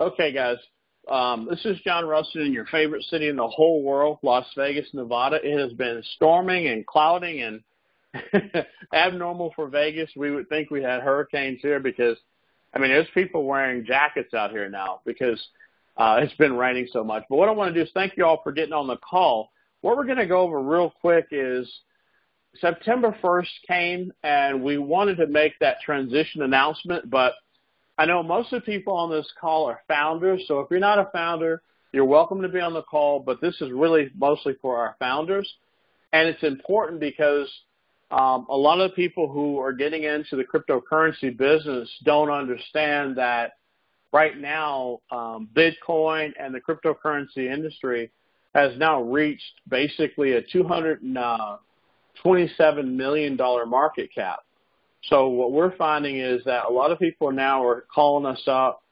Okay, guys. This is John Rustin in your favorite city in the whole world, Las Vegas, Nevada. It has been storming and clouding and abnormal for Vegas. We would think we had hurricanes here because, I mean, there's people wearing jackets out here now because it's been raining so much. But what I want to do is thank you all for getting on the call. What we're going to go over real quick is September 1st came, and we wanted to make that transition announcement, but I know most of the people on this call are founders, so if you're not a founder, you're welcome to be on the call, but this is really mostly for our founders. And it's important because a lot of the people who are getting into the cryptocurrency business don't understand that right now Bitcoin and the cryptocurrency industry has now reached basically a $227 million market cap. So what we're finding is that a lot of people now are calling us up,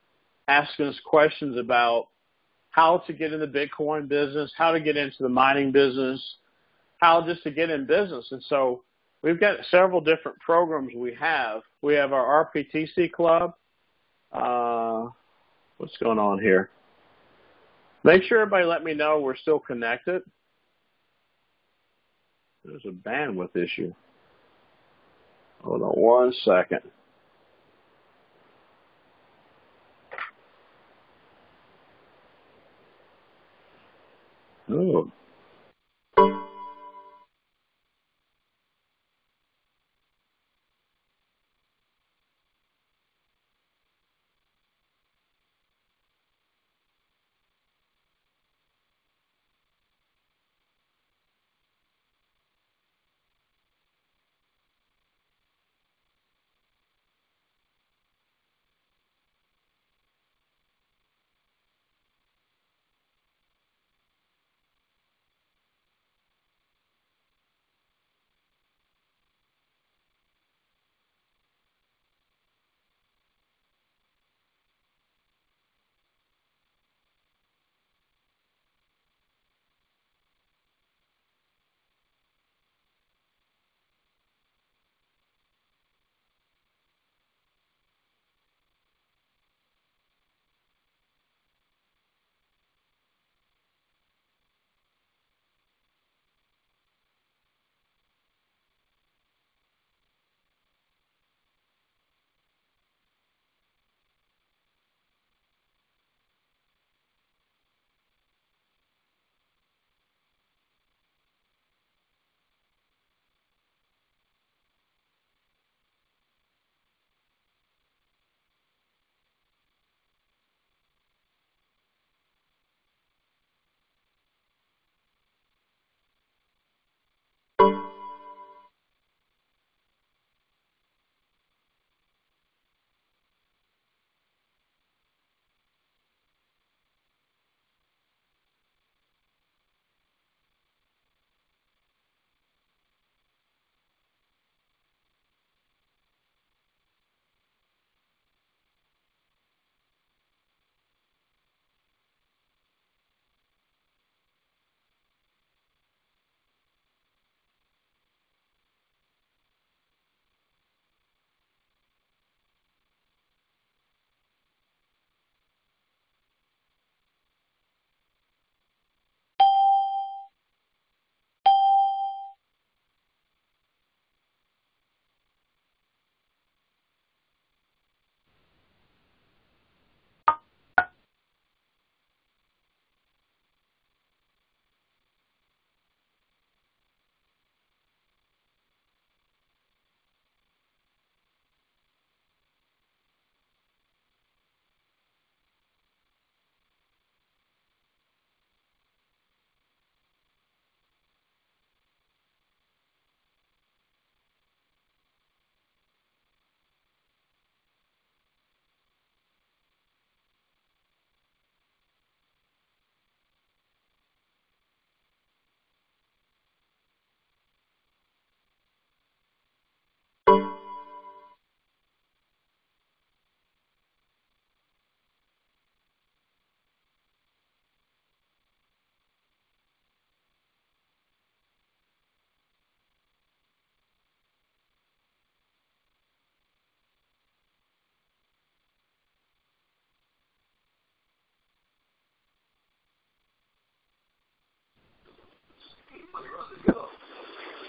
asking us questions about how to get in the Bitcoin business, how to get into the mining business, how just to get in business. And so we've got several different programs we have. We have our RpctClub. What's going on here? Make sure everybody let me know we're still connected. There's a bandwidth issue. Hold on 1 second. Oh.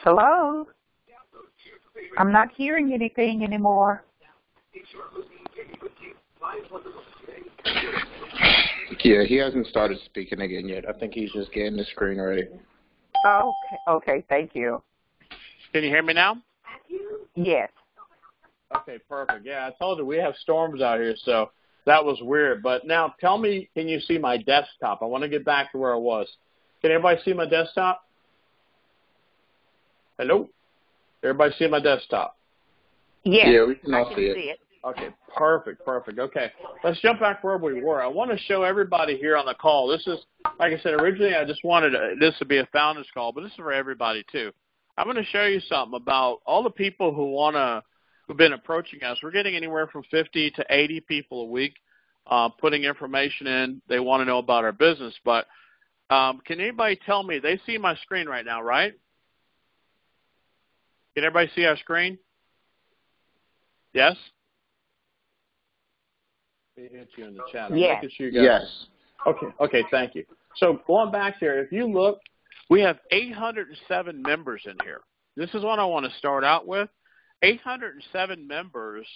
Hello? I'm not hearing anything anymore. Yeah, he hasn't started speaking again yet. I think he's just getting the screen ready. Okay, thank you. Can you hear me now? Yes. Okay, perfect. Yeah, I told you we have storms out here, so that was weird. But now tell me, can you see my desktop? I want to get back to where I was. Can everybody see my desktop? Hello? Everybody see my desktop? Yes, Yeah, we can I all can see it. see it. Okay, perfect. Okay, let's jump back where we were. I want to show everybody here on the call. This is, like I said, originally I just wanted this to be a founders call, but this is for everybody too. I'm going to show you something about all the people who've been approaching us. We're getting anywhere from 50 to 80 people a week putting information in. They want to know about our business. But can anybody tell me, they see my screen right now, right? Can everybody see our screen? Yes? Let me hit you in the chat. I'm Yes. making sure you guys. Yes. Okay, thank you. So going back here, if you look, we have 807 members in here. This is what I want to start out with. 807 members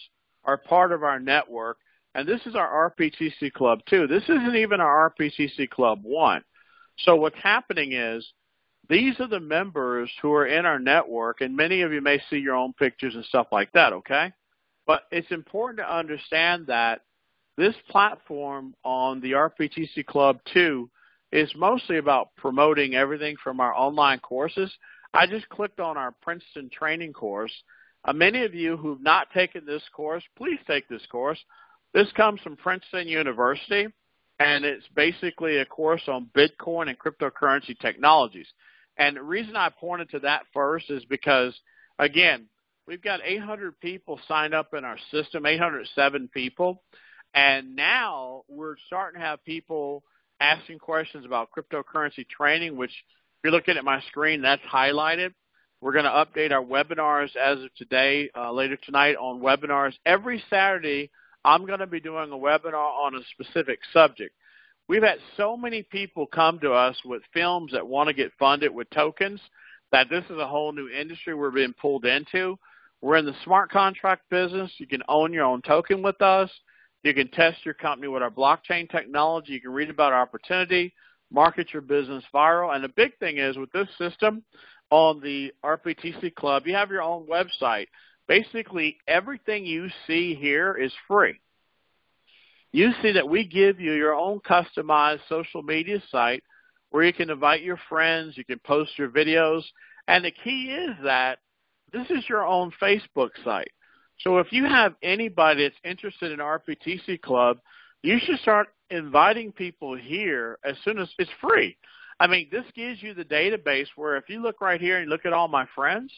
are part of our network, and this is our RPTC Club 2. This isn't even our RPTC Club 1. So what's happening is these are the members who are in our network, and many of you may see your own pictures and stuff like that, okay? But it's important to understand that this platform on the RPTC Club 2 is mostly about promoting everything from our online courses. I just clicked on our Princeton training course. Many of you who've not taken this course, please take this course. This comes from Princeton University, and it's basically a course on Bitcoin and cryptocurrency technologies. And the reason I pointed to that first is because, again, we've got 800 people signed up in our system, 807 people. And now we're starting to have people asking questions about cryptocurrency training, which if you're looking at my screen, that's highlighted. We're going to update our webinars as of today, later tonight on webinars. Every Saturday, I'm going to be doing a webinar on a specific subject. We've had so many people come to us with films that want to get funded with tokens that this is a whole new industry we're being pulled into. We're in the smart contract business. You can own your own token with us. You can test your company with our blockchain technology. You can read about our opportunity, market your business viral. And the big thing is with this system on the RPTC Club, you have your own website. Basically, everything you see here is free. You see that we give you your own customized social media site where you can invite your friends, you can post your videos. And the key is that this is your own Facebook site. So if you have anybody that's interested in RPTC Club, you should start inviting people here as soon as it's free. I mean, this gives you the database where if you look right here and look at all my friends,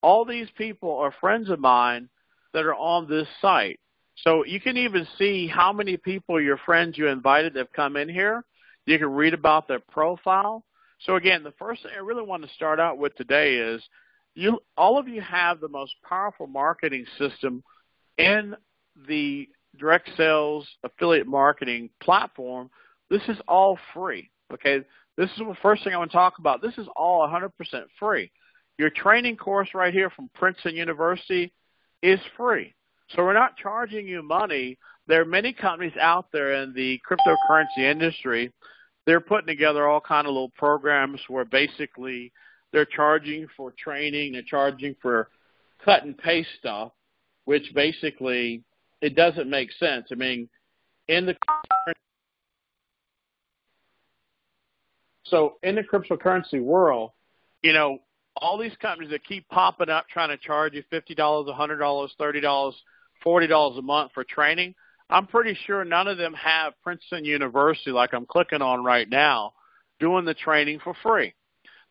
all these people are friends of mine that are on this site. So you can even see how many people, your friends you invited, have come in here. You can read about their profile. So again, the first thing I really want to start out with today is all of you have the most powerful marketing system in the direct sales affiliate marketing platform. This is all free, okay? This is the first thing I want to talk about. This is all 100% free. Your training course right here from Princeton University is free. So we're not charging you money. There are many companies out there in the cryptocurrency industry. They're putting together all kind of little programs where basically they're charging for training, they're charging for cut and paste stuff, which basically it doesn't make sense. I mean, in the cryptocurrency world, you know, all these companies that keep popping up trying to charge you $50, $100, $30, $40 a month for training, I'm pretty sure none of them have Princeton University, like I'm clicking on right now, doing the training for free.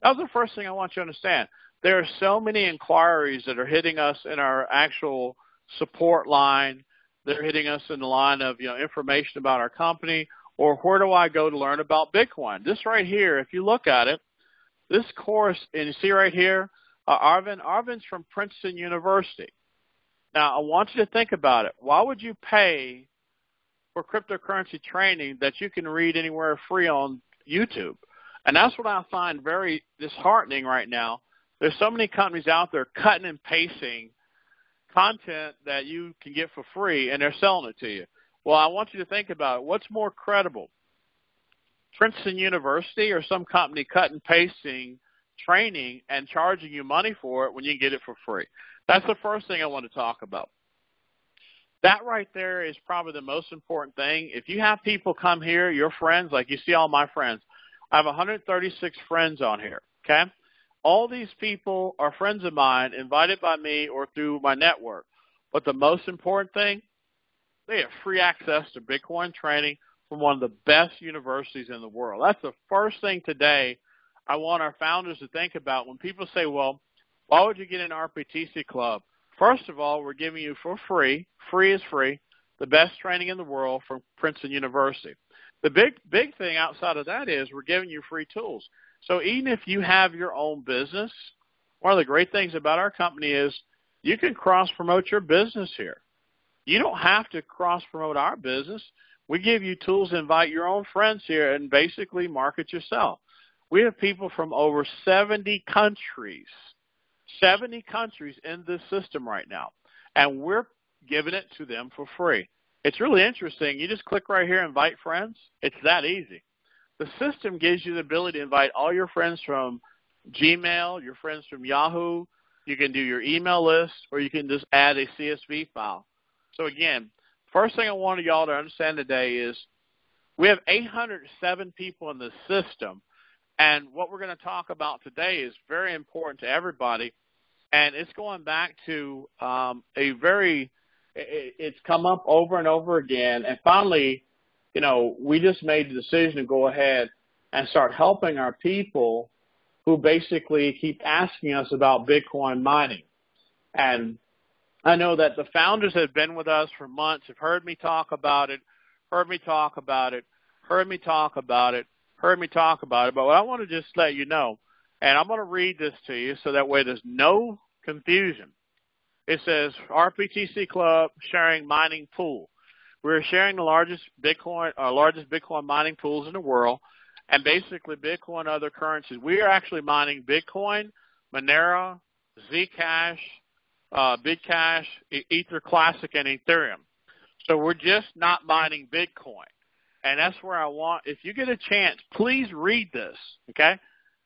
That was the first thing I want you to understand. There are so many inquiries that are hitting us in our actual support line. They're hitting us in the line of, information about our company, or where do I go to learn about Bitcoin? This right here, if you look at it, this course, and you see right here, Arvin's from Princeton University. Now, I want you to think about it. Why would you pay for cryptocurrency training that you can read anywhere free on YouTube? And that's what I find very disheartening right now. There's so many companies out there cutting and pasting content that you can get for free, and they're selling it to you. Well, I want you to think about it. What's more credible, Princeton University or some company cut and pasting training and charging you money for it when you can get it for free? That's the first thing I want to talk about. That right there is probably the most important thing. If you have people come here, your friends, like you see all my friends, I have 136 friends on here, okay? All these people are friends of mine, invited by me or through my network. But the most important thing, they have free access to Bitcoin training from one of the best universities in the world. That's the first thing today I want our founders to think about. When people say, well, why would you get an RPTC club? First of all, we're giving you for free is free, the best training in the world from Princeton University. The big thing outside of that is we're giving you free tools. So even if you have your own business, one of the great things about our company is you can cross-promote your business here. You don't have to cross-promote our business. We give you tools to invite your own friends here and basically market yourself. We have people from over 70 countries in this system right now, and we're giving it to them for free. It's really interesting. You just click right here, invite friends. It's that easy. The system gives you the ability to invite all your friends from Gmail, your friends from Yahoo. You can do your email list, or you can just add a CSV file. So again, first thing I wanted y'all to understand today is we have 807 people in the system, and what we're going to talk about today is very important to everybody, and it's going back to it's come up over and over again, and finally, we just made the decision to go ahead and start helping our people who basically keep asking us about Bitcoin mining. And I know that the founders that have been with us for months have heard me talk about it. But what I want to just let you know, and I'm going to read this to you so that way there's no confusion. It says, RPTC Club sharing mining pool. We're sharing the largest Bitcoin mining pools in the world, and basically Bitcoin and other currencies. We are actually mining Bitcoin, Monero, Zcash, Bitcash, Ether Classic, and Ethereum. So we're just not mining Bitcoin. And that's where I want, if you get a chance, please read this, okay?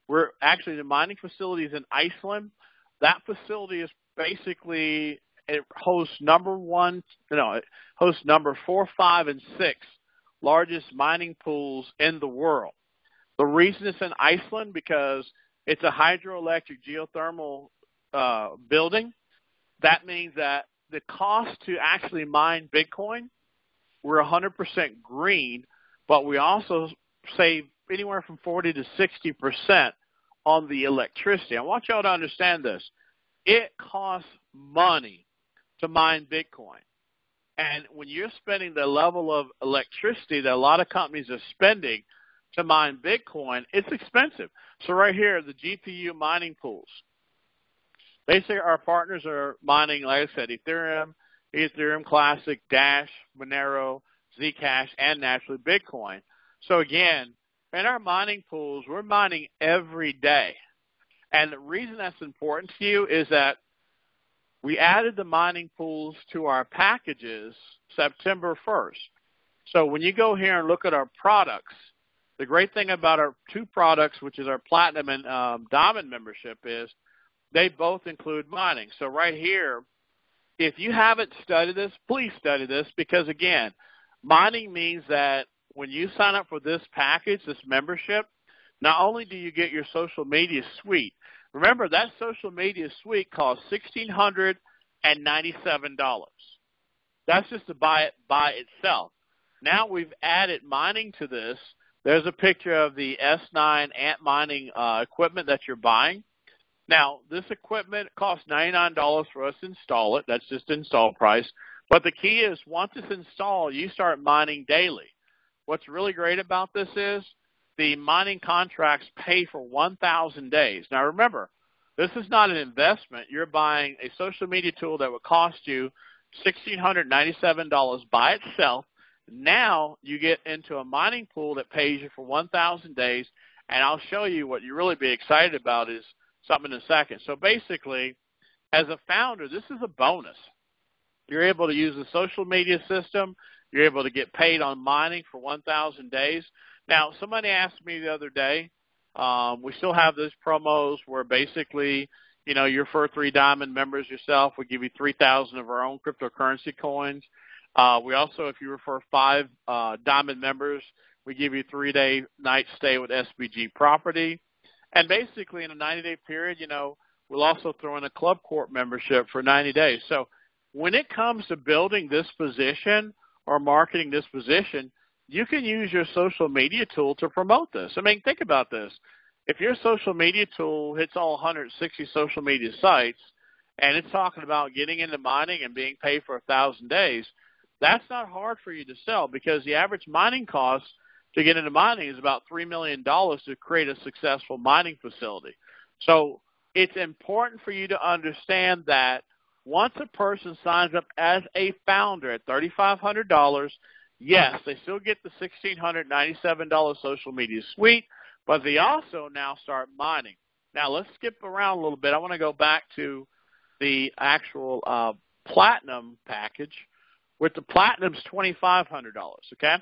We're actually, the mining facility is in Iceland. That facility is basically, it hosts number 4, 5, and 6 largest mining pools in the world. The reason it's in Iceland, because it's a hydroelectric geothermal building. That means that the cost to actually mine Bitcoin, we're 100% green, but we also save anywhere from 40 to 60% on the electricity. I want y'all to understand this. It costs money to mine Bitcoin. And when you're spending the level of electricity that a lot of companies are spending to mine Bitcoin, it's expensive. So right here, the GPU mining pools. Basically, our partners are mining, like I said, Ethereum Classic, Dash, Monero, Zcash, and naturally Bitcoin. So again, in our mining pools, we're mining every day. And the reason that's important to you is that we added the mining pools to our packages September 1st. So when you go here and look at our products, the great thing about our 2 products, which is our Platinum and Diamond membership, is they both include mining. So right here, if you haven't studied this, please study this, because again, mining means that when you sign up for this package, this membership, not only do you get your social media suite, remember that social media suite costs $1,697. That's just to buy it by itself. Now we've added mining to this. There's a picture of the S9 ant mining equipment that you're buying. Now, this equipment costs $99 for us to install it. That's just the install price. But the key is once it's installed, you start mining daily. What's really great about this is the mining contracts pay for 1,000 days. Now, remember, this is not an investment. You're buying a social media tool that would cost you $1,697 by itself. Now you get into a mining pool that pays you for 1,000 days, and I'll show you what you really be excited about is something in a second. So basically, as a founder, this is a bonus. You're able to use the social media system. You're able to get paid on mining for 1,000 days. Now, somebody asked me the other day, we still have those promos where basically, you know, you're for 3 diamond members yourself. We give you 3,000 of our own cryptocurrency coins. We also, if you refer 5 diamond members, we give you 3-day night stay with SBG property. And basically in a 90-day period, you know, we'll also throw in a Club Corp membership for 90 days. So when it comes to building this position or marketing this position, you can use your social media tool to promote this. I mean, think about this. If your social media tool hits all 160 social media sites and it's talking about getting into mining and being paid for 1,000 days, that's not hard for you to sell because the average mining cost to get into mining is about $3 million to create a successful mining facility. So it's important for you to understand that once a person signs up as a founder at $3,500, yes, they still get the $1,697 social media suite, but they also now start mining. Now, let's skip around a little bit. I want to go back to the actual platinum package. With the platinum's $2,500, okay?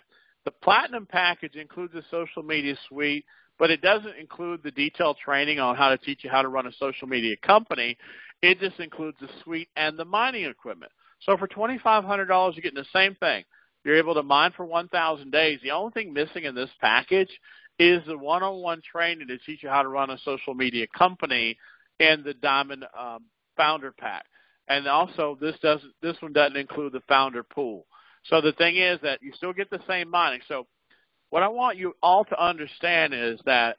The platinum package includes the social media suite, but it doesn't include the detailed training on how to teach you how to run a social media company. It just includes the suite and the mining equipment. So for $2,500, you're getting the same thing. You're able to mine for 1,000 days. The only thing missing in this package is the one-on-one training to teach you how to run a social media company in the Diamond Founder Pack. And also, this one doesn't include the founder pool. So the thing is that you still get the same mining. So what I want you all to understand is that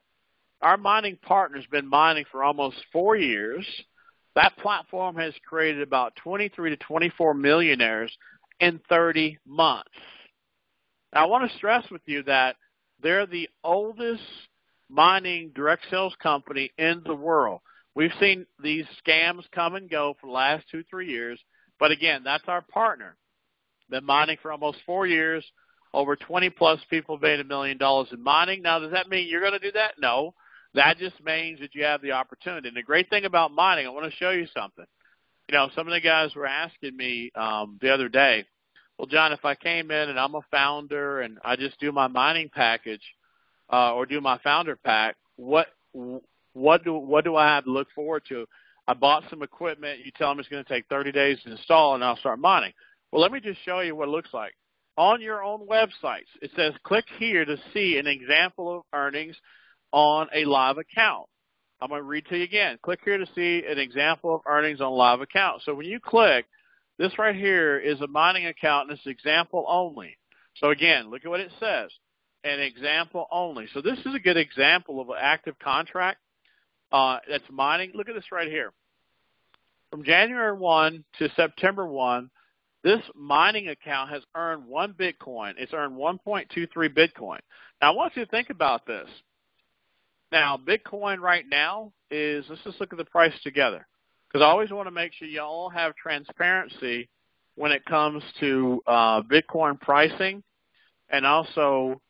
our mining partner's been mining for almost 4 years. That platform has created about 23 to 24 millionaires in 30 months. Now, I want to stress with you that they're the oldest mining direct sales company in the world. We've seen these scams come and go for the last 2-3 years, but again, that's our partner. Been mining for almost 4 years. Over 20-plus people made $1 million in mining. Now, does that mean you're going to do that? No. That just means that you have the opportunity. And the great thing about mining, I want to show you something. You know, some of the guys were asking me the other day, well, John, if I came in and I'm a founder and I just do my mining package or do my founder pack, what do I have to look forward to? I bought some equipment. You tell them it's going to take 30 days to install, and I'll start mining. Well, let me just show you what it looks like. On your own websites, it says click here to see an example of earnings on a live account. I'm going to read to you again. Click here to see an example of earnings on a live account. So when you click, this right here is a mining account, and it's example only. So again, look at what it says, an example only. So this is a good example of an active contract that's mining. Look at this right here. From January 1 to September 1, this mining account has earned 1 Bitcoin. It's earned 1.23 Bitcoin. Now, I want you to think about this. Now, Bitcoin right now is, let's just look at the price together, because I always want to make sure you all have transparency when it comes to Bitcoin pricing, and also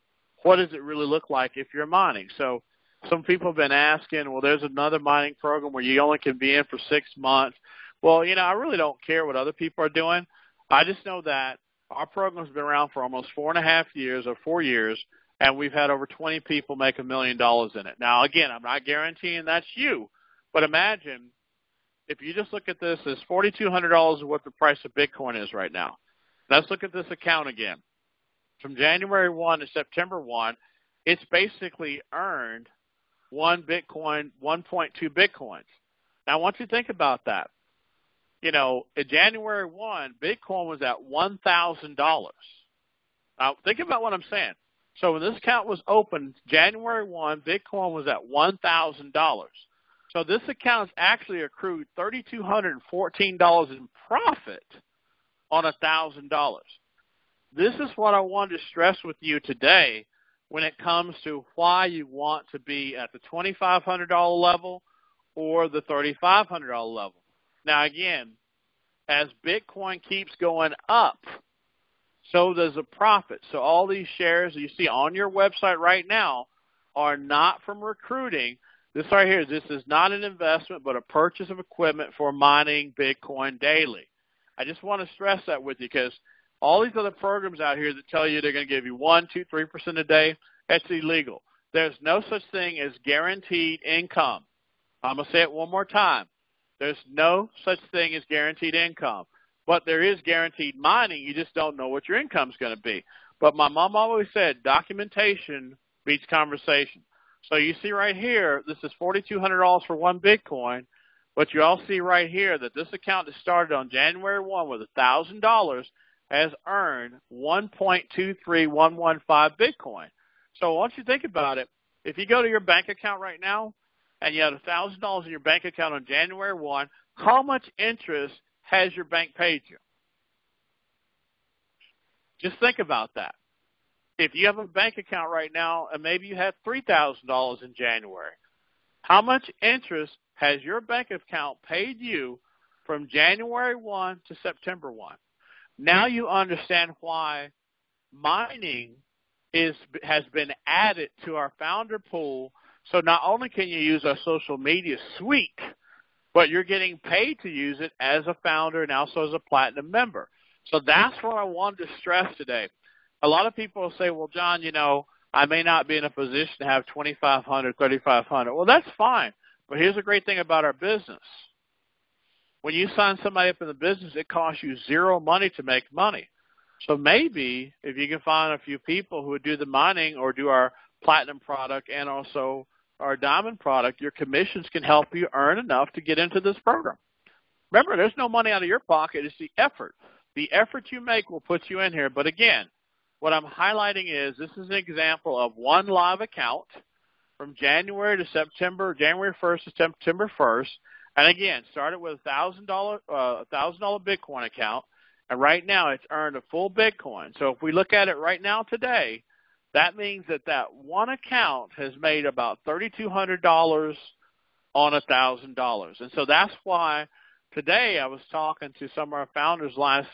what does it really look like if you're mining. So some people have been asking, well, there's another mining program where you only can be in for 6 months. Well, you know, I really don't care what other people are doing. I just know that our program's been around for almost 4.5 years or 4 years, and we've had over 20 people make $1 million in it. Now, again, I'm not guaranteeing that's you, but imagine if you just look at this as $4,200 is what the price of Bitcoin is right now. Let's look at this account again. From January 1 to September 1, it's basically earned 1 Bitcoin, 1.2 Bitcoins. Now, I want you to think about that. You know, in January 1, Bitcoin was at $1,000. Now, think about what I'm saying. So when this account was opened, January 1, Bitcoin was at $1,000. So this account has actually accrued $3,214 in profit on $1,000. This is what I wanted to stress with you today when it comes to why you want to be at the $2,500 level or the $3,500 level. Now, again, as Bitcoin keeps going up, so does the profit. So all these shares that you see on your website right now are not from recruiting. This right here, this is not an investment, but a purchase of equipment for mining Bitcoin daily. I just want to stress that with you because all these other programs out here that tell you they're going to give you 1%, 2%, 3% a day, that's illegal. There's no such thing as guaranteed income. I'm going to say it one more time. There's no such thing as guaranteed income. But there is guaranteed mining. You just don't know what your income's going to be. But my mom always said documentation beats conversation. So you see right here, this is $4,200 for one Bitcoin. But you all see right here that this account that started on January 1 with $1,000 has earned 1.23115 Bitcoin. So once you think about it, if you go to your bank account right now and you had $1,000 in your bank account on January 1, how much interest has your bank paid you? Just think about that. If you have a bank account right now and maybe you had $3,000 in January, how much interest has your bank account paid you from January 1 to September 1? Now you understand why mining has been added to our founder pool. So not only can you use our social media suite, but you're getting paid to use it as a founder and also as a platinum member. So that's what I wanted to stress today. A lot of people say, well, John, I may not be in a position to have $2,500, $3,500. Well, that's fine. But here's the great thing about our business. When you sign somebody up in the business, it costs you zero money to make money. So maybe if you can find a few people who would do the mining or do our platinum product and also our diamond product, your commissions can help you earn enough to get into this program. Remember, there's no money out of your pocket. It's the effort. The effort you make will put you in here. But again, what I'm highlighting is this is an example of one live account from January to September, January 1st to September 1st. And again, started with a $1,000 Bitcoin account. And right now it's earned a full Bitcoin. So if we look at it right now today, that means that one account has made about $3,200 on $1,000. And so that's why today I was talking to some of our founders last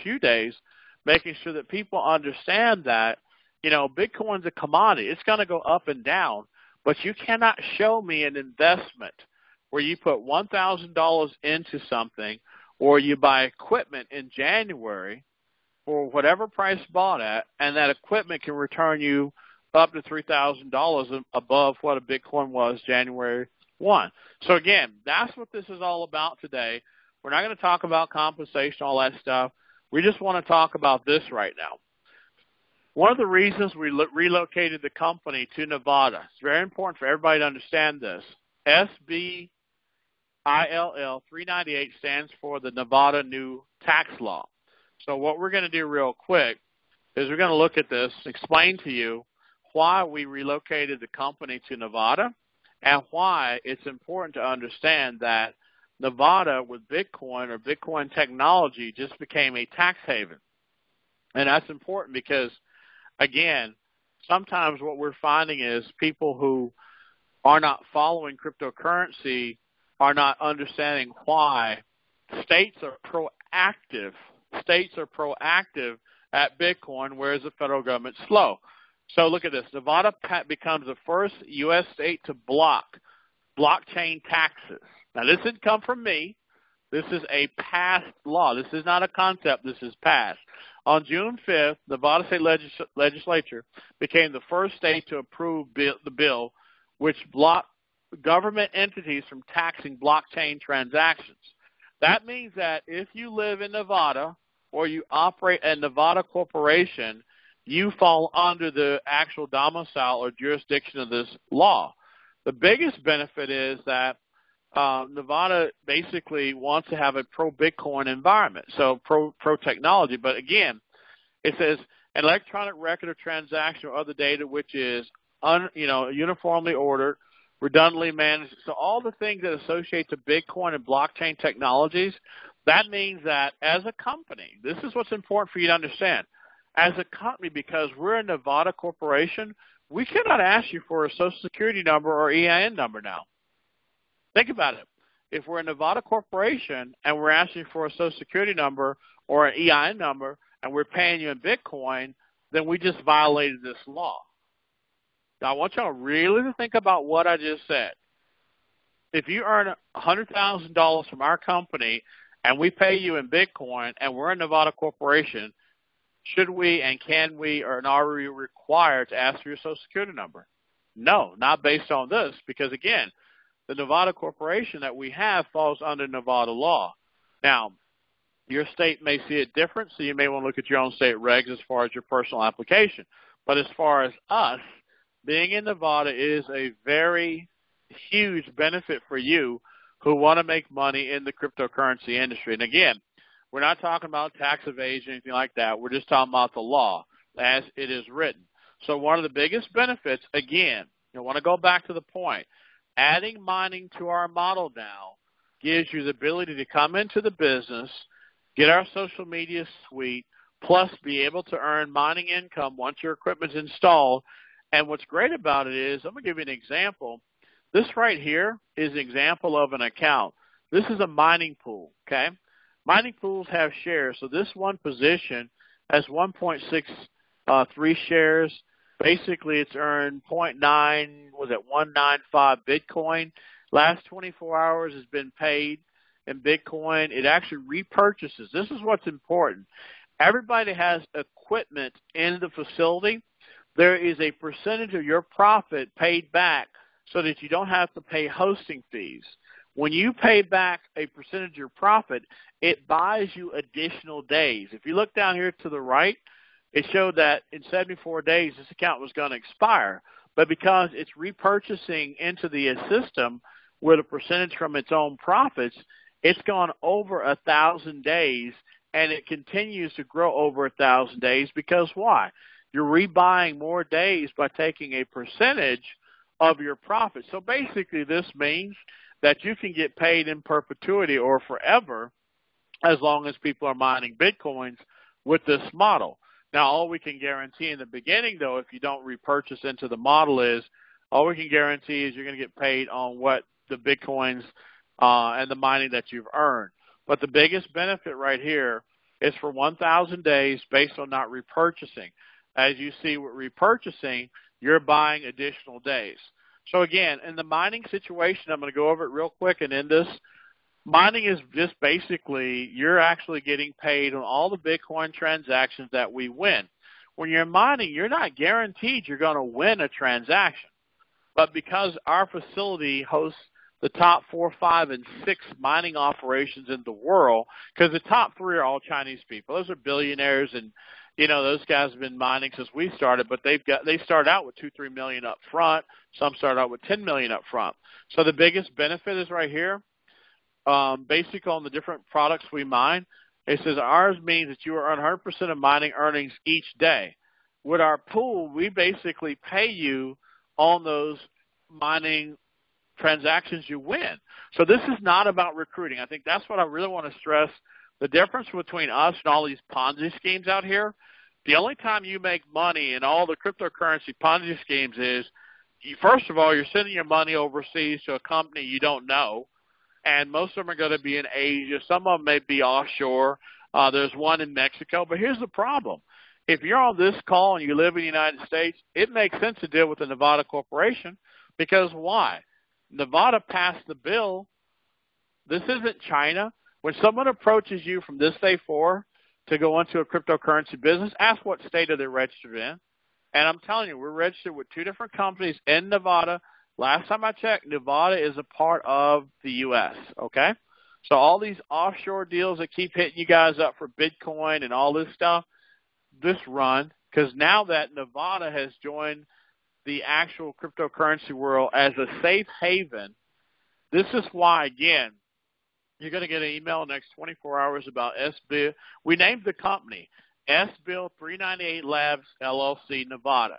few days, making sure that people understand that, Bitcoin's a commodity. It's going to go up and down, but you cannot show me an investment where you put $1,000 into something or you buy equipment in January for whatever price bought at, and that equipment can return you up to $3,000 above what a Bitcoin was January 1. So again, that's what this is all about today. We're not going to talk about compensation, all that stuff. We just want to talk about this right now. One of the reasons we relocated the company to Nevada, it's very important for everybody to understand this. SBILL 398 stands for the Nevada New Tax Law. So what we're going to do real quick is we're going to look at this, explain to you why we relocated the company to Nevada and why it's important to understand that Nevada with Bitcoin or Bitcoin technology just became a tax haven. And that's important because, again, sometimes what we're finding is people who are not following cryptocurrency are not understanding why states are proactive. States are proactive at Bitcoin, whereas the federal government's slow. So look at this. Nevada becomes the first U.S. state to block blockchain taxes. Now, this didn't come from me. This is a passed law. This is not a concept. This is passed. On June 5th, the Nevada State Legislature became the first state to approve the bill which blocked government entities from taxing blockchain transactions. That means that if you live in Nevada or you operate a Nevada corporation, you fall under the actual domicile or jurisdiction of this law. The biggest benefit is that Nevada basically wants to have a pro-Bitcoin environment, so pro-technology. But again, it says an electronic record of transaction or other data which is uniformly ordered, redundantly managed. So all the things that associate to Bitcoin and blockchain technologies, that means that as a company, this is what's important for you to understand. As a company, because we're a Nevada corporation, we cannot ask you for a Social Security number or EIN number now. Think about it. If we're a Nevada corporation and we're asking for a Social Security number or an EIN number and we're paying you in Bitcoin, then we just violated this law. Now, I want y'all really to think about what I just said. If you earn $100,000 from our company and we pay you in Bitcoin and we're a Nevada corporation, should we and can we or are we required to ask for your Social Security number? No, not based on this, because, again, the Nevada corporation that we have falls under Nevada law. Now, your state may see it different, so you may want to look at your own state regs as far as your personal application. But as far as us, being in Nevada is a very huge benefit for you who want to make money in the cryptocurrency industry. And again, we're not talking about tax evasion or anything like that. We're just talking about the law as it is written. So one of the biggest benefits, again, I want to go back to the point, adding mining to our model now gives you the ability to come into the business, get our social media suite, plus be able to earn mining income once your equipment's installed. And what's great about it is, I'm going to give you an example. This right here is an example of an account. This is a mining pool, okay? Mining pools have shares. So this one position has 1.63 shares. Basically, it's earned 195 Bitcoin. Last 24 hours has been paid in Bitcoin. It actually repurchases. This is what's important. Everybody has equipment in the facility. There is a percentage of your profit paid back so that you don't have to pay hosting fees. When you pay back a percentage of your profit, it buys you additional days. If you look down here to the right, it showed that in 74 days this account was going to expire. But because it's repurchasing into the system with a percentage from its own profits, it's gone over 1,000 days, and it continues to grow over 1,000 days because why? You're rebuying more days by taking a percentage of your profit. So basically this means that you can get paid in perpetuity or forever as long as people are mining Bitcoins with this model. Now, all we can guarantee in the beginning, though, if you don't repurchase into the model is, all we can guarantee is you're going to get paid on what the Bitcoins and the mining that you've earned. But the biggest benefit right here is for 1,000 days based on not repurchasing. As you see with repurchasing, you're buying additional days. So again, in the mining situation, I'm going to go over it real quick and end this. Mining is just basically you're actually getting paid on all the Bitcoin transactions that we win. When you're mining, you're not guaranteed you're going to win a transaction. But because our facility hosts the top 4, 5, and 6 mining operations in the world, because the top 3 are all Chinese people. Those are billionaires, and those guys have been mining since we started, but they start out with $2-3 million up front. Some start out with $10 million up front. So the biggest benefit is right here. Basically on the different products we mine, it says ours means that you earn 100% of mining earnings each day. With our pool, we basically pay you on those mining transactions you win. So this is not about recruiting. I think that's what I really want to stress. The difference between us and all these Ponzi schemes out here, the only time you make money in all the cryptocurrency Ponzi schemes is, first of all, you're sending your money overseas to a company you don't know, and most of them are going to be in Asia. Some of them may be offshore. There's one in Mexico. But here's the problem. If you're on this call and you live in the United States, it makes sense to deal with a Nevada corporation because why? Nevada passed the bill. This isn't China. When someone approaches you from this day forward to go into a cryptocurrency business, ask what state are they registered in. And I'm telling you, we're registered with 2 different companies in Nevada. Last time I checked, Nevada is a part of the U.S., okay? So all these offshore deals that keep hitting you guys up for Bitcoin and all this stuff, this run, because now that Nevada has joined the actual cryptocurrency world as a safe haven, this is why, again, you're going to get an email in the next 24 hours about SBIL. We named the company SBIL 398 Labs, LLC, Nevada.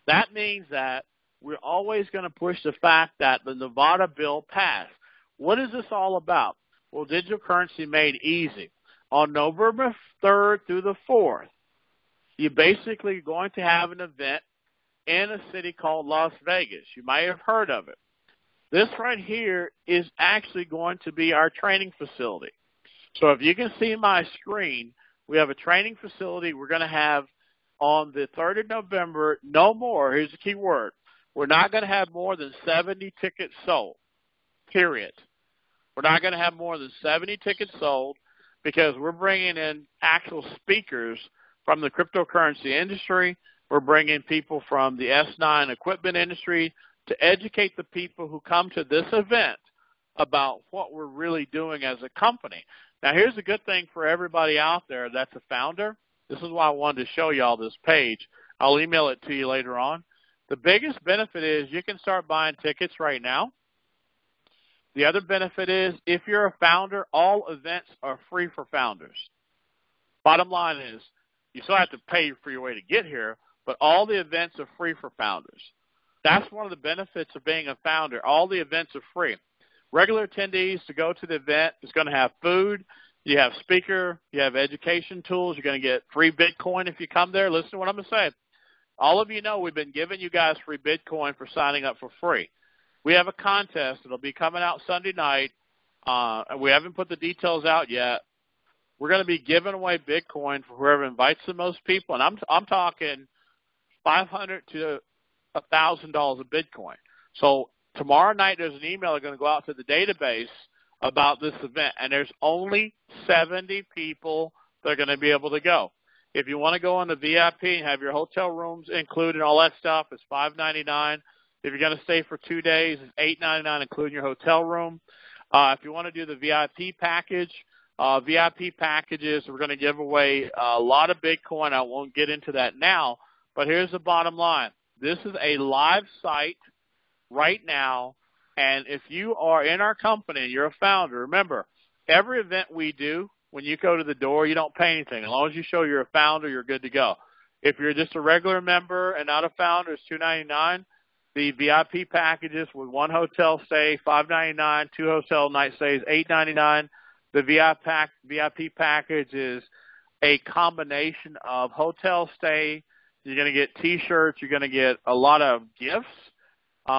That means that we're always going to push the fact that the Nevada bill passed. What is this all about? Well, digital currency made easy. On November 3rd through the 4th, you're basically going to have an event in a city called Las Vegas. You might have heard of it. This right here is actually going to be our training facility. So if you can see my screen, we have a training facility we're going to have on the 3rd of November, no more, here's the key word, we're not going to have more than 70 tickets sold, period. We're not going to have more than 70 tickets sold because we're bringing in actual speakers from the cryptocurrency industry. We're bringing people from the S9 equipment industry to educate the people who come to this event about what we're really doing as a company. Now, here's a good thing for everybody out there that's a founder. This is why I wanted to show you all this page. I'll email it to you later on. The biggest benefit is you can start buying tickets right now. The other benefit is if you're a founder, all events are free for founders. Bottom line is you still have to pay for your way to get here, but all the events are free for founders. That's one of the benefits of being a founder. All the events are free. Regular attendees to go to the event is going to have food, you have speaker, you have education tools, you're going to get free Bitcoin if you come there. Listen to what I'm going to say. All of you know we've been giving you guys free Bitcoin for signing up for free. We have a contest. It'll be coming out Sunday night. We haven't put the details out yet. We're going to be giving away Bitcoin for whoever invites the most people, and I'm talking $500 to $1,000 of Bitcoin. So tomorrow night there's an email that's going to go out to the database about this event, and there's only 70 people that are going to be able to go. If you want to go on the VIP and have your hotel rooms included and all that stuff, it's $5.99. If you're going to stay for 2 days, it's $8.99, including your hotel room. If you want to do the VIP package, VIP packages, we're going to give away a lot of Bitcoin. I won't get into that now, but here's the bottom line. This is a live site right now, and if you are in our company and you're a founder, remember, every event we do, when you go to the door, you don't pay anything. As long as you show you're a founder, you're good to go. If you're just a regular member and not a founder, it's $2.99. The VIP packages with one hotel stay, $5.99, 2 hotel night stays, $8.99. The VIP package is a combination of hotel stay. You're going to get T-shirts. You're going to get a lot of gifts.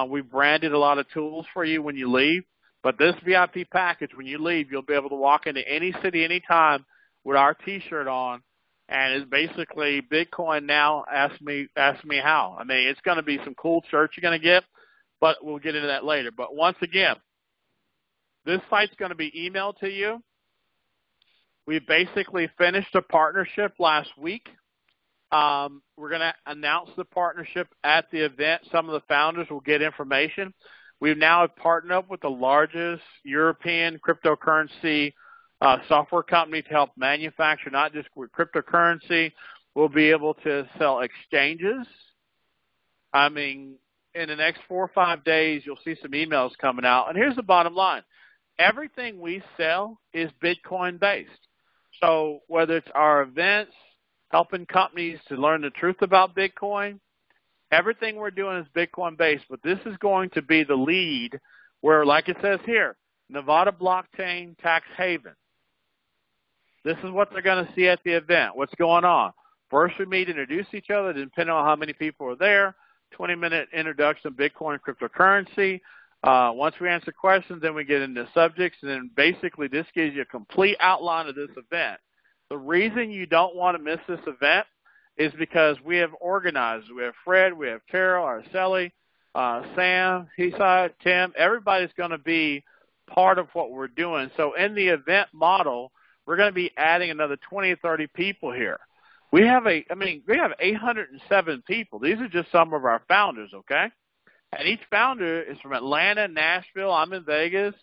We've branded a lot of tools for you when you leave. But this VIP package, when you leave, you'll be able to walk into any city anytime with our T-shirt on. And it's basically Bitcoin now. Ask me how. I mean, it's going to be some cool shirts you're going to get, but we'll get into that later. But once again, this site's going to be emailed to you. We basically finished a partnership last week. We're going to announce the partnership at the event. Some of the founders will get information. We've now partnered up with the largest European cryptocurrency software company to help manufacture not just with cryptocurrency. We'll be able to sell exchanges. I mean, in the next 4 or 5 days, you'll see some emails coming out. And here's the bottom line. Everything we sell is Bitcoin-based. So whether it's our events, helping companies to learn the truth about Bitcoin, everything we're doing is Bitcoin-based. But this is going to be the lead where, like it says here, Nevada blockchain tax haven. This is what they're going to see at the event. What's going on? First, we meet, introduce each other, depending on how many people are there. 20-minute introduction of Bitcoin cryptocurrency. Once we answer questions, then we get into subjects, and then basically this gives you a complete outline of this event. The reason you don't want to miss this event is because we have organized. We have Fred, we have Carol, Araceli, Sam, Hisai, Tim. Everybody's going to be part of what we're doing. So in the event model, we're going to be adding another 20 or 30 people here. We have 807 people. These are just some of our founders, okay? And each founder is from Atlanta, Nashville. I'm in Vegas.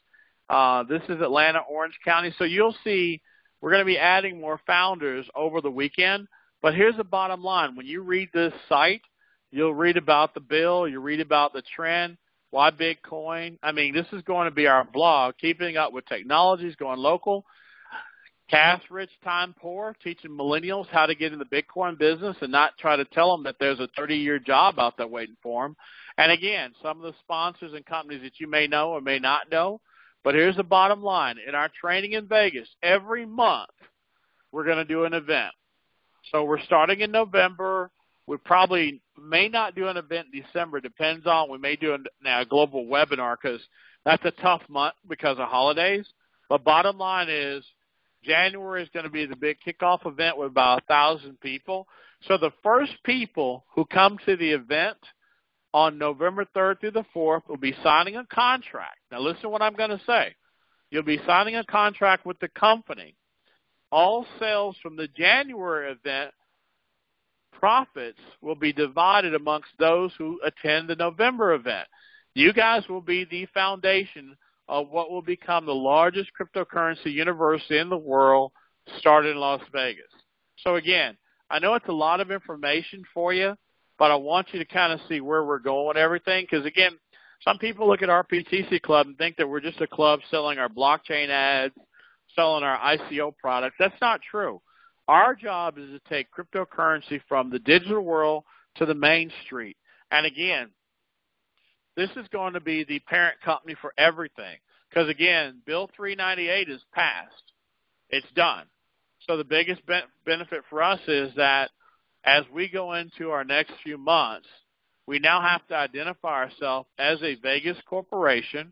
This is Atlanta, Orange County. So you'll see we're going to be adding more founders over the weekend. But here's the bottom line. When you read this site, you'll read about the bill. You'll read about the trend. Why Bitcoin? I mean, this is going to be our blog, keeping up with technologies, going local. Cash rich, time poor, teaching millennials how to get in the Bitcoin business and not try to tell them that there's a 30-year job out there waiting for them. And again, some of the sponsors and companies that you may know or may not know. But here's the bottom line. In our training in Vegas, every month we're going to do an event. So we're starting in November. We probably may not do an event in December. Depends on. We may do a global webinar because that's a tough month because of holidays. But bottom line is January is going to be the big kickoff event with about 1,000 people. So the first people who come to the event on November 3rd through the 4th, will be signing a contract. Now, listen to what I'm going to say. You'll be signing a contract with the company. All sales from the January event profits will be divided amongst those who attend the November event. You guys will be the foundation of what will become the largest cryptocurrency university in the world, started in Las Vegas. So again, I know it's a lot of information for you, but I want you to kind of see where we're going and everything, because again, some people look at RPTC Club and think that we're just a club selling our blockchain ads, selling our ICO products. That's not true. Our job is to take cryptocurrency from the digital world to the main street. And again, this is going to be the parent company for everything. Because again, Bill 398 is passed. It's done. So the biggest benefit for us is that as we go into our next few months, we now have to identify ourselves as a Vegas corporation,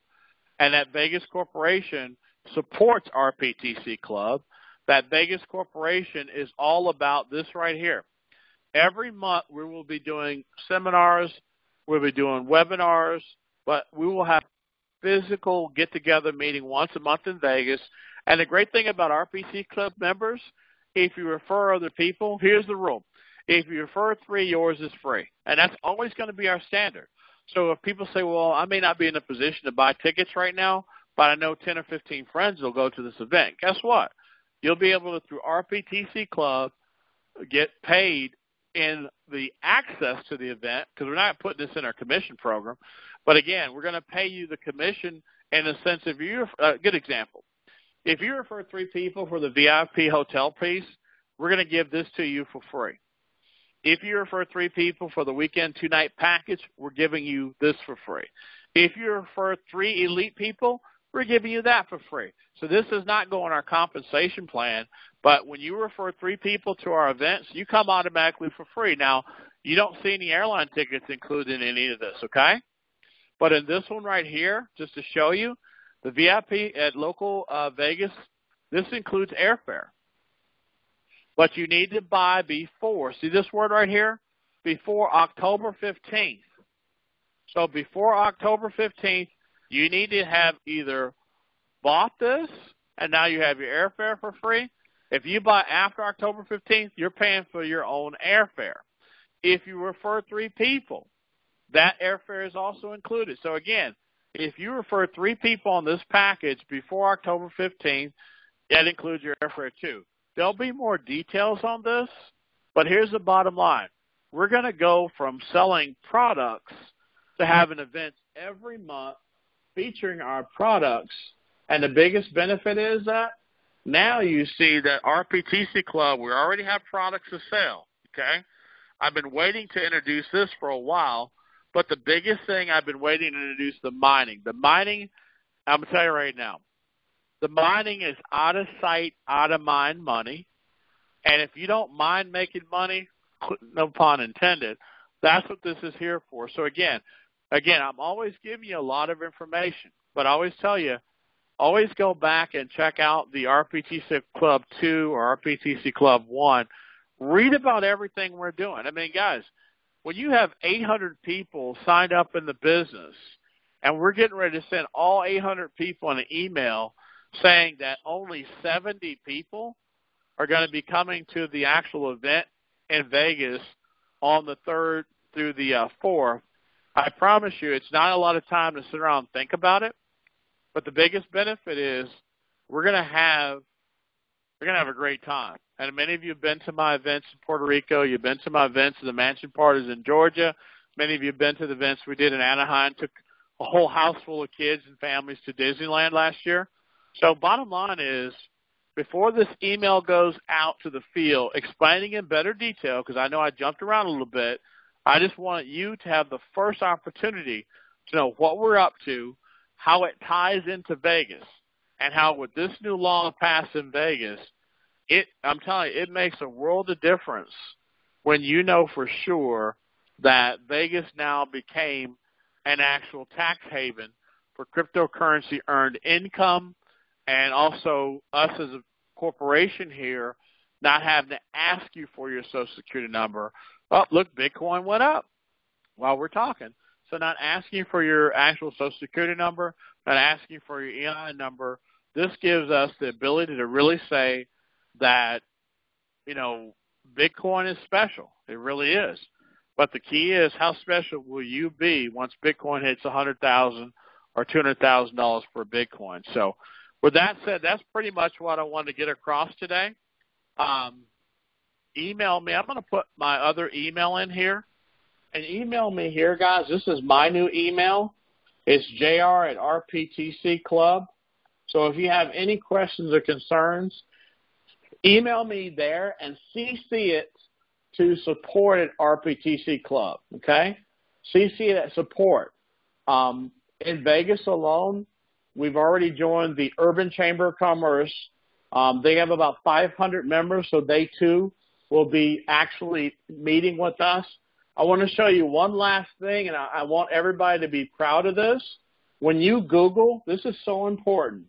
and that Vegas corporation supports RPTC Club. That Vegas corporation is all about this right here. Every month we will be doing seminars, we'll be doing webinars, but we will have physical get-together meeting once a month in Vegas. And the great thing about RPC Club members, if you refer other people, here's the rule. If you refer 3, yours is free. And that's always going to be our standard. So if people say, well, I may not be in a position to buy tickets right now, but I know 10 or 15 friends will go to this event, guess what? You'll be able to, through RPTC Club, get paid in the access to the event, because we're not putting this in our commission program. But again, we're going to pay you the commission in the sense of good example. If you refer 3 people for the VIP hotel piece, we're going to give this to you for free. If you refer 3 people for the weekend 2-night package, we're giving you this for free. If you refer 3 elite people, we're giving you that for free. So this does not go on our compensation plan, but when you refer 3 people to our events, you come automatically for free. Now, you don't see any airline tickets included in any of this, okay? But in this one right here, just to show you, the VIP at local Vegas, this includes airfare. But you need to buy before, see this word right here? Before October 15th. So before October 15th, you need to have either bought this, and now you have your airfare for free. If you buy after October 15th, you're paying for your own airfare. If you refer 3 people, that airfare is also included. So again, if you refer 3 people on this package before October 15th, that includes your airfare too. There'll be more details on this, but here's the bottom line. We're going to go from selling products to having events every month featuring our products. And the biggest benefit is that now you see that RPTC Club, we already have products to sell, okay? I've been waiting to introduce this for a while, but the biggest thing I've been waiting to introduce, the mining. The mining, I'm going to tell you right now, the mining is out of sight, out of mind money. And if you don't mind making money, no pun intended, that's what this is here for. So again, I'm always giving you a lot of information, but I always tell you, always go back and check out the RPTC Club 2 or RPTC Club 1. Read about everything we're doing. I mean, guys, when you have 800 people signed up in the business, and we're getting ready to send all 800 people an email saying that only 70 people are going to be coming to the actual event in Vegas on the 3rd through the 4th, I promise you it's not a lot of time to sit around and think about it. But the biggest benefit is we're going to have a great time. And many of you have been to my events in Puerto Rico. You've been to my events in the mansion parties in Georgia. Many of you have been to the events we did in Anaheim. Took a whole house full of kids and families to Disneyland last year. So bottom line is, before this email goes out to the field explaining in better detail, because I know I jumped around a little bit, I just want you to have the first opportunity to know what we're up to, how it ties into Vegas, and how with this new law passed in Vegas, I'm telling you, it makes a world of difference when you know for sure that Vegas now became an actual tax haven for cryptocurrency earned income, and also us as a corporation here not having to ask you for your Social Security number. Oh, look, Bitcoin went up while we're talking. So not asking for your actual Social Security number, not asking for your EIN number. This gives us the ability to really say that, you know, Bitcoin is special. It really is. But the key is, how special will you be once Bitcoin hits $100,000 or $200,000 per Bitcoin? So with that said, that's pretty much what I wanted to get across today. Email me. I'm going to put my other email in here. And email me here, guys. This is my new email. It's jr@RpctClub. So if you have any questions or concerns, email me there and CC it to support@RpctClub, okay? CC it at support. In Vegas alone, we've already joined the Urban Chamber of Commerce. They have about 500 members, so they too will be actually meeting with us. I want to show you one last thing, and I want everybody to be proud of this. When you Google, this is so important.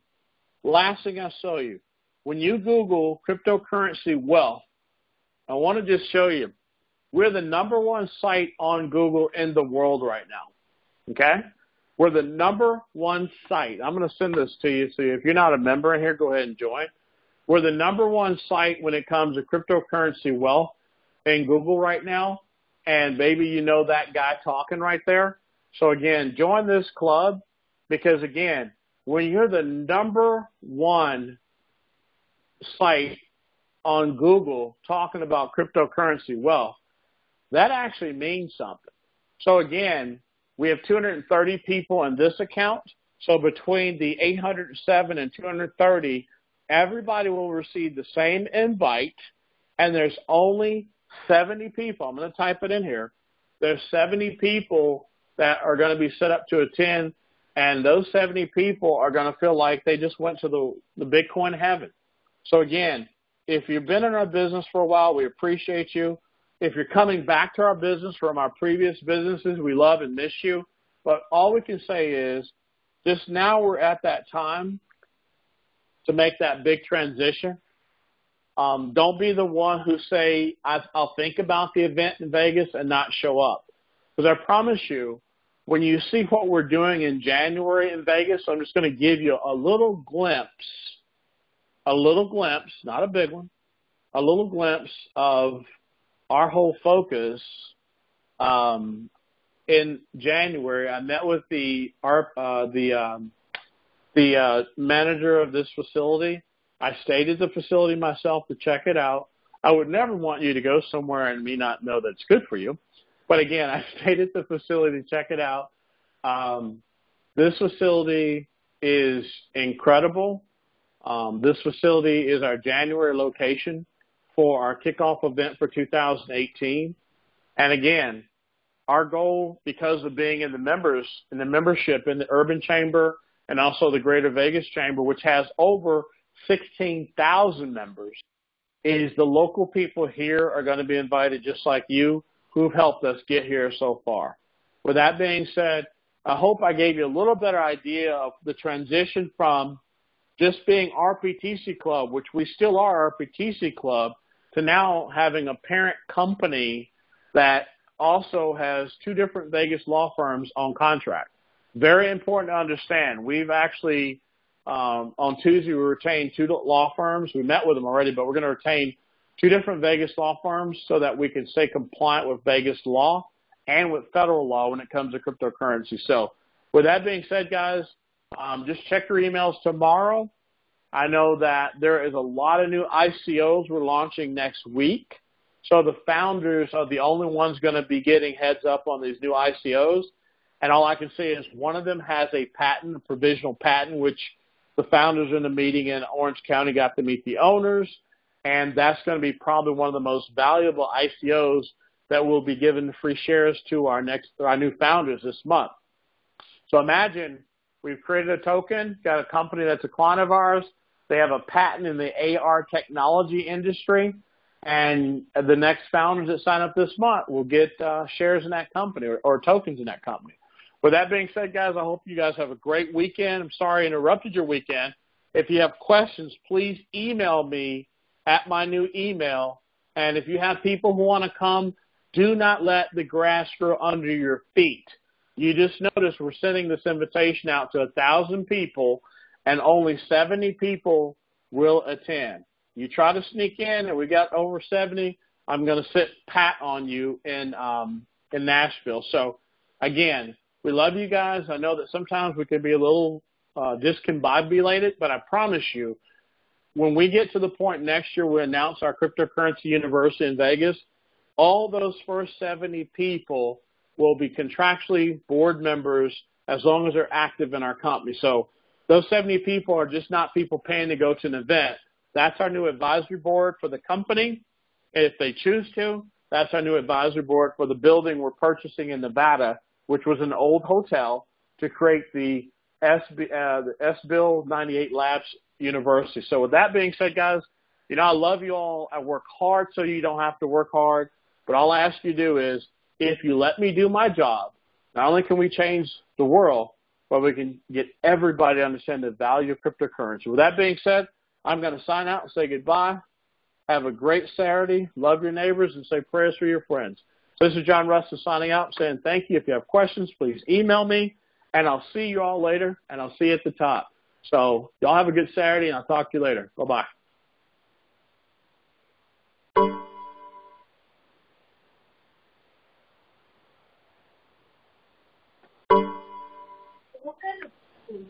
Last thing I'll show you. When you Google cryptocurrency wealth, I want to just show you, we're the #1 site on Google in the world right now, okay? We're the #1 site. I'm going to send this to you, so if you're not a member in here, go ahead and join. We're the #1 site when it comes to cryptocurrency wealth in Google right now, and maybe you know that guy talking right there. So, again, join this club because, again, when you're the #1 site on Google talking about cryptocurrency wealth, that actually means something. So, again, we have 230 people in this account. So between the 807 and 230, everybody will receive the same invite, and there's only 70 people. I'm going to type it in here. There's 70 people that are going to be set up to attend, and those 70 people are going to feel like they just went to the Bitcoin heaven. So, again, if you've been in our business for a while, we appreciate you. If you're coming back to our business from our previous businesses, we love and miss you. But all we can say is just now we're at that time to make that big transition. Don't be the one who say, I'll think about the event in Vegas and not show up. Because I promise you, when you see what we're doing in January in Vegas, I'm just going to give you a little glimpse, not a big one, a little glimpse of our whole focus. In January, I met with the manager of this facility. I stayed at the facility myself to check it out. I would never want you to go somewhere and me not know that's good for you. But again, I stayed at the facility to check it out. This facility is incredible. This facility is our January location for our kickoff event for 2018. And again, our goal, because of being in the membership in the Urban Chamber and also the Greater Vegas Chamber, which has over 16,000 members, is the local people here are going to be invited just like you who've helped us get here so far. With that being said, I hope I gave you a little better idea of the transition from just being RPTC Club, which we still are RPTC Club, to now having a parent company that also has 2 different Vegas law firms on contract. Very important to understand. We've actually, on Tuesday, we retained 2 law firms. We met with them already, but we're going to retain 2 different Vegas law firms so that we can stay compliant with Vegas law and with federal law when it comes to cryptocurrency. So with that being said, guys, just check your emails tomorrow. I know that there is a lot of new ICOs we're launching next week. So the founders are the only ones going to be getting heads up on these new ICOs. And all I can say is one of them has a patent, a provisional patent, which the founders in the meeting in Orange County got to meet the owners. And that's going to be probably one of the most valuable ICOs that will be given free shares to our new founders this month. So imagine we've created a token, got a company that's a client of ours. They have a patent in the AR technology industry. And the next founders that sign up this month will get shares in that company or tokens in that company. With that being said, guys, I hope you guys have a great weekend. I'm sorry I interrupted your weekend. If you have questions, please email me at my new email. And if you have people who want to come, do not let the grass grow under your feet. You just noticed we're sending this invitation out to 1,000 people, and only 70 people will attend. You try to sneak in, and we got over 70, I'm going to sit pat on you in Nashville. So, again, we love you guys. I know that sometimes we can be a little discombobulated, but I promise you, when we get to the point next year we announce our Cryptocurrency University in Vegas, all those first 70 people will be contractually board members as long as they're active in our company. So those 70 people are just not people paying to go to an event. That's our new advisory board for the company. And if they choose to, that's our new advisory board for the building we're purchasing in Nevada, which was an old hotel, to create the SBIL 98 Labs University. So with that being said, guys, you know, I love you all. I work hard so you don't have to work hard. But all I ask you to do is, if you let me do my job, not only can we change the world, but we can get everybody to understand the value of cryptocurrency. With that being said, I'm going to sign out and say goodbye. Have a great Saturday. Love your neighbors and say prayers for your friends. So this is John Russell signing out, saying thank you. If you have questions, please email me, and I'll see you all later, and I'll see you at the top. So y'all have a good Saturday, and I'll talk to you later. Bye-bye. What kind of food?